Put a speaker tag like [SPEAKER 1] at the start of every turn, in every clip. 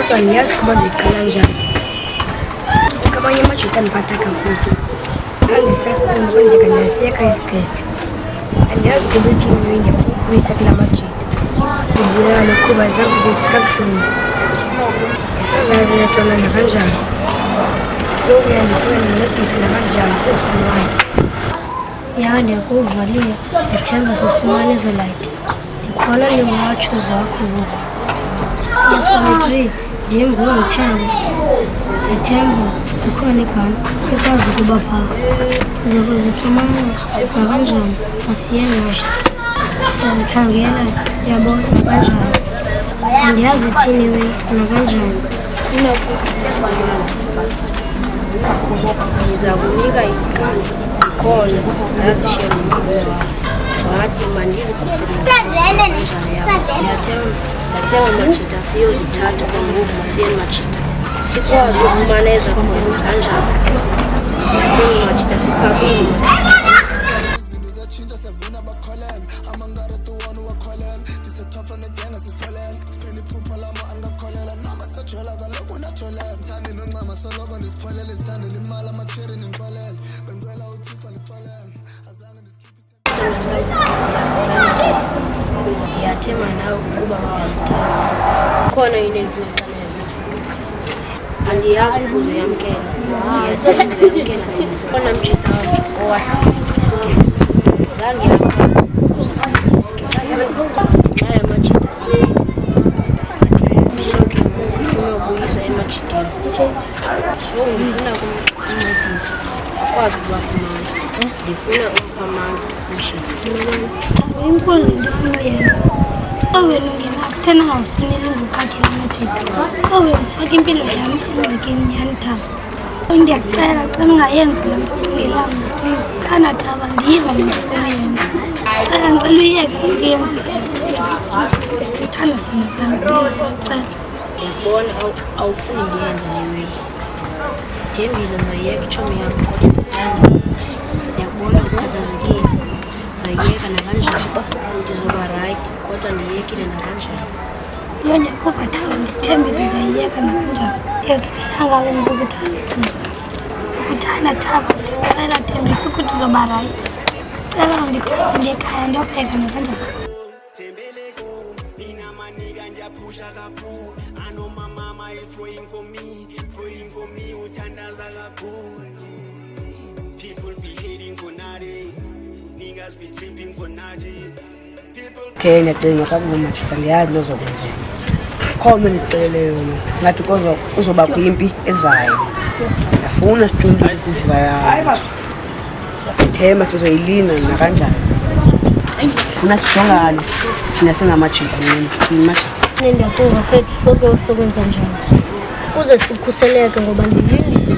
[SPEAKER 1] kodwa ngiyazi ukuba ngiqala njani. Kamanye amajita ndiphatha kakhulu. Andisekufuna kwenzeka ndiyasiyeka isikele. Andiyazi ukuba ithini ndiyafuna ukuyisa kula majita. Ndibuyala kuba zambulisa kabuhlungu. Isazazi yatona nakanjani. Sokuya ndifuna ndincedise nakanjani sisifumane. Ya ndiyakuva Liya, ndithemba sisifumane ezo layiti. Ndikholwa ndingumatshuzi wakho ngoku. Yes, ndim nguNthemba. Ndithemba zikhona igama sikwazi ukuba phaa. Zifumana nakanjani asiye ngasho. Siyazikhangela yabona nakanjani. Andiyazi ithini we nakanjani. Unakuthi sisifumane. Ndiza kunika igama zikhona ndazishiya nomkhulu wam. Wathi mandizikhuselele kanjani yabo. Ndiyathenga majita siyozithatha kwangoku masiyeni majita. Sikwazi ukufumana ezakhona kanjani. Ndiyathenga majita sipakile majita. Ndiyathemba nawe ukuba uyamthemba. Khona into endifuna ukuxelela. Andiyazi ukuba uzoyamkela. Ndiyathemba uyamkela njengoba. Khona mjita owahlukile nesikele. Zange yakwazi ukuzigcina isikele. Nxa yamajita sonke ndifuna ukubuyisa emajiteni. So ndifuna kumncedisa akwazi ukubafumana. Ndifuna umpha amandla umjita. Inkulu ndifuna uyenza. Wena ungena angazifuneli ngokhakhela amajita. Wena ufaka impilo yami engxakini nyhani Thaba. Ndiyakucela ungayenzi le nto ucingelanga please. Khana Thaba ndiyiva ndifuna uyenza. Ngicela uyeke ukuyenza. Ndithanda sina sami please ngicela. Ndiyabona awufuni ndiyenze leyo. Thembisa ndizayiyeka itshomi yam kodwa ndithanda. Ndiyabona ukukhathazekile. Ndizayiyeka nakanjani. Ndizoba right kodwa ndiyekile nakanjani. Ndiyakuva Thaba ndithembile ndizayiyeka nakanjani. Ndiyazivelanga ndizokuthanda sithando sami. Ndikuthanda Thaba ndicela thembisa ukuthi uzoba right. Ndicela undithathe ndiye ekhaya ndiyopheka nakanjani.
[SPEAKER 2] I know my mama is praying for me, uthandaza kakhulu. People be hating for nothing, niggas be tripping for nothing.
[SPEAKER 3] Okay, ndiyacinga kakuba majita ndiyazi ndozokwenza. Khona ndicele yona ngathi uzobakho impi ezayo. Ndiyafuna sijonge isiziva yayo. Themba sizoyilina nakanjani. Ndifuna sijongane thina singamajita nini majita.
[SPEAKER 1] Ndiyakuva fethu sonke sokwenza njani. Kuze sikhuseleke ngoba ndilindile.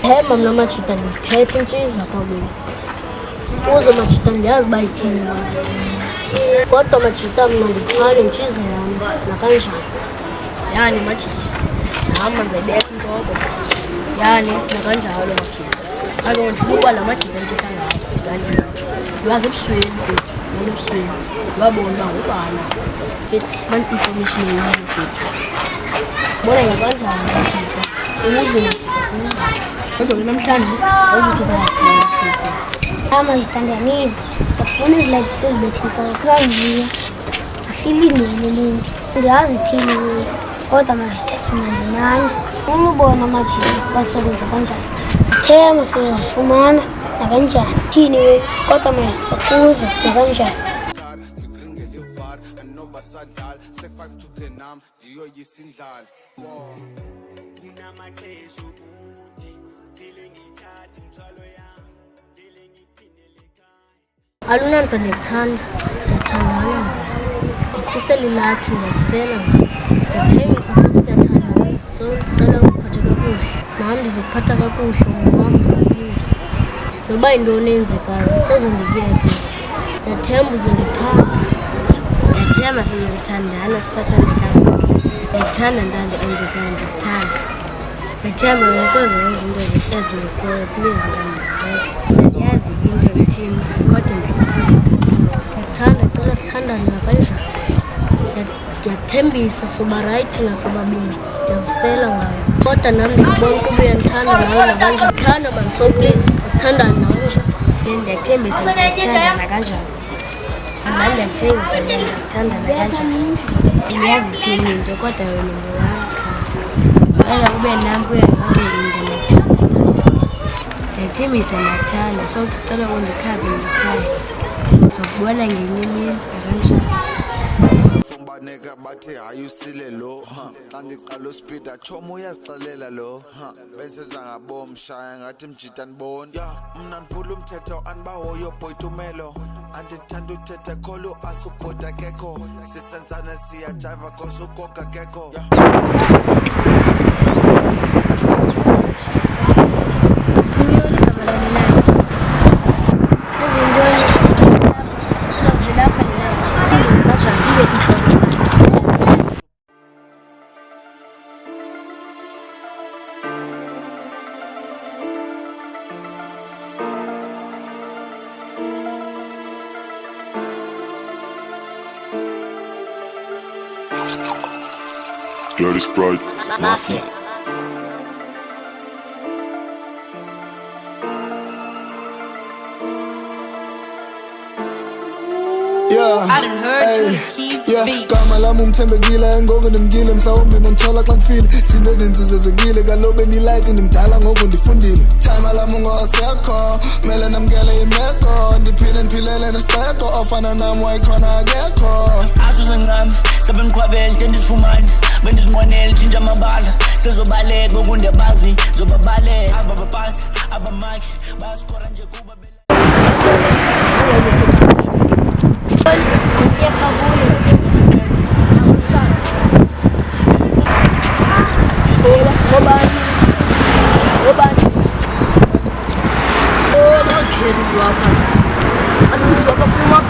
[SPEAKER 1] Themba mna majita ndiphethe intshiza kwabona. Kuzo majita ndiyazi uba ithini. Kodwa majita mna ndithwale intshiza yam nakanjani. Yani majita nahamba ndizayibeka intloko. Yani nakanjalo majita. Kaloku ndifuna uba la majita ndithetha ngayo. Lwazi ebusweni fethu. Lwazi ebusweni. Lwabona uba ngubani. Fethu sifumane information eyiyo fethu. Bona ngakanjani majita. Uze. Kodwa ke namhlanje awuzuthetha ngayo fethu. Amajita ndiyaniva. Ndiyafuna izilayiti sizibethe intloko. Zaziyo. Asilindele linye. Ndiyazi ithini weyo. Kodwa majita ndinani. Ufuna ubona amajita basebenza kanjani. Themba sizozifumana nakanjani. Thini weyo. Kodwa majita kuzo nakanjani. Alunanto ndiyakuthandana ndifisela ilakhi ndazifela ndiyathembisa siyathandana so ndicela ukuphatha kakuhle nam ndizokuphatha kakuhle ngokwam please noba yintoni eyenzekayo soze ndikuyeke ndiyathemba uzondithanda ndiyathemba sizokuthandana siphathane kakuhle ndiyakuthanda ntando enjekayo ndikuthanda ndiyathemba ngasoze izinto ezingekhoyo please ndandicela yazi into ithini kodwa ndiyakuthanda ndicela sithandane nakanjani ndiyakuthembisa soba right nasobabini ndiyazifela ngayo kodwa nami ndikubona ukuba uyandithanda nawe nakanjani thanda man so please asithandane nakanjani ndiyakuthembisa ndiyakuthanda nakanjani nami ndiyakuthembisa ndiyakuthanda nakanjani ndiyazi thini into kodwa wena ngowami cela ube nami kuyo zonke into ndiyakuthembisa ndiyakuthanda so ndicela undikhaphe ndikhaya ngizokubona ngenye imini nakanjani
[SPEAKER 4] neka bathi ayusile lo andiqala uspeeda chomo uyazixelela lo bensenza ngabomshaya ngathi mjitani boni ya mna ndiphula umthetho andibahoyo bhoyitumelo andithanda uthetha kholo asubhoda kekho sisenzana siyajiva cause ugoga kekho
[SPEAKER 1] Simeoni kabalani night ezintoni uzovela apha night bajanziwe ihloko
[SPEAKER 5] Dirty Sprite Mafia.
[SPEAKER 6] I done heard you keep beat. Gama lami umthembekile ngoku ndimgile mhlawumbe nondithola xa ngifile sinde ndinzizezekile kalobe nilight ndimdala ngoku ndifundile thama lami ungosekho mele namkele imeko ndiphile ndiphilele nesixeko ofana nam wayikhona akekho asuze ngami sebendikhwabele ke ndizifumane bendizinqwenele tshintsha amabala sezobaleka okundiyabazi zobabaleka ababapasi abamaki bayasikora nje kuba
[SPEAKER 1] Nasiya kabuyo ngobani nakeri wapha andibisi wabaphuma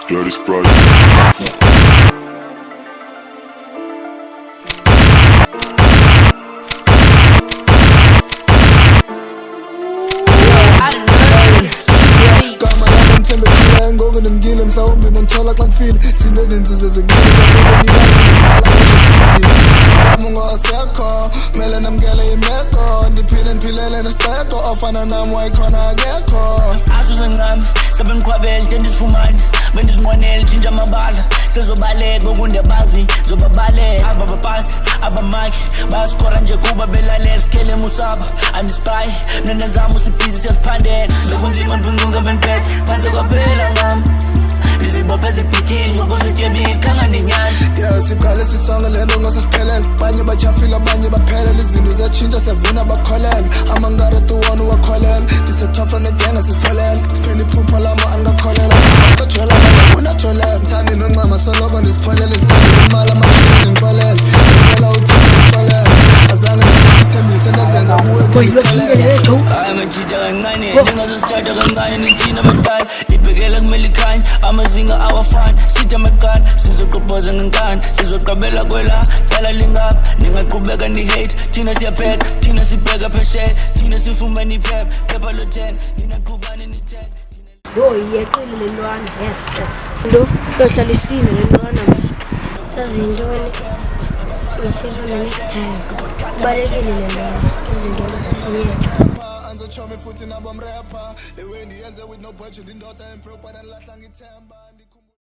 [SPEAKER 5] Dirty Sprite
[SPEAKER 6] ngoku ndimgile mhlawumbe nondithola xa ngifile sinde ndinzizezekile ungosekho mele namkele imeko ndiphile ndiphilele nesixeko ofana nam wayikhona akekho asuze ngami sebendikhwabele ke ndizifumane bendizinqwenele tshintsha amabala sezobaleka okundiyabazi zobabaleka ababapasi abamaki bayasikora nje kuba belalela sikhele musaba andispayi nenezam usibhizi siyaziphandela bekunzima ndibungunga beniphethe phansi kwaphela ngam izibophe zibhithile ngokuzityebile khanga ndinyazi siqale sisonke le nto ngosesiphelele banye batyhafile abanye baphelela izinto ziyatshintsha siyavuna bakholelwe amangara tuwona uwakholela ndisethofa nedenga sisipholela siphela iphupha lama angakholela asajola unajolela mthandi noncama soloko ndizipholela izithanda imali amashini ndinxolela ndicela uthini ndixolela azange ndisithembise ndazenza hayi majita kancane ndingazosithatha kancane nithina badala ibhekela kumele ikhanye amazinga awafani sithi amaqala sizoqobhoza ngenkani sizoqabela kwela cala lingapha ningaqhubeka ni-hate thina siyapheka thina sibheka phesheya thina sifumane iphepha phepha lo-10 nina qhubane ni-10
[SPEAKER 1] yo iyeqile le ntwana yes into yohlalisile le ntwana yazi yintoni ngisiyona next time kubalekile le ntwana izintoni zasiyeka
[SPEAKER 6] anzochomi futhi nabomrepa le way ndiyenze with no budget indoda emproper nalahla ngithemba